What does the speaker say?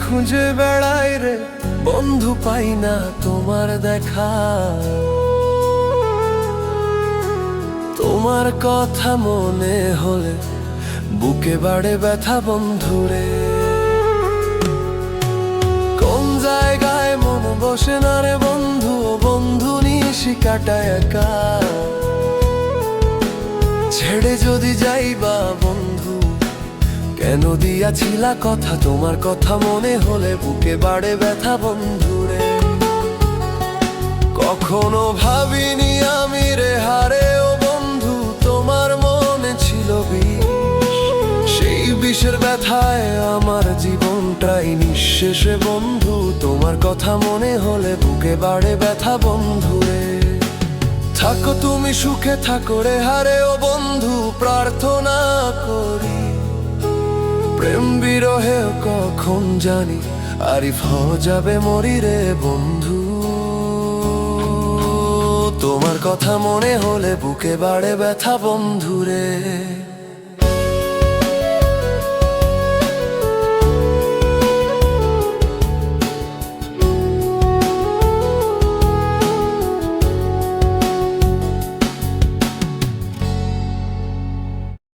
খুঁজে বেড়াই রে বন্ধু, পাই না তোমার দেখা। তোমার কথা মনে হলে বুকে বাড়ে ব্যথা বন্ধুরে। কোন জায়গায় মন বসে না রে বন্ধু, ও বন্ধু নিশি কাটায় একা। ছেড়ে যদি যাইবা বন্ধু, কেন দিয়াছিলা কথা? তোমার কথা মনে হলে বুকে বাড়ে ব্যথা বন্ধুরে। কখনো ভাবিনি আমি রে হারে ও বন্ধু, তোমার মনে ছিল বিষ। সেই বিষের ব্যথায় আমার জীবনটাই নিঃশেষে বন্ধু। তোমার কথা মনে হলে বুকে বাড়ে ব্যথা বন্ধুরে। থাকো তুমি সুখে থাকো রে হারে ও বন্ধু, প্রার্থনা করি। প্রেম বিরহে কখন জানি আরিফ যাবে মরি রে বন্ধু। তোমার কথা মনে হলে বুকে বাড়ে ব্যথা বন্ধুরে।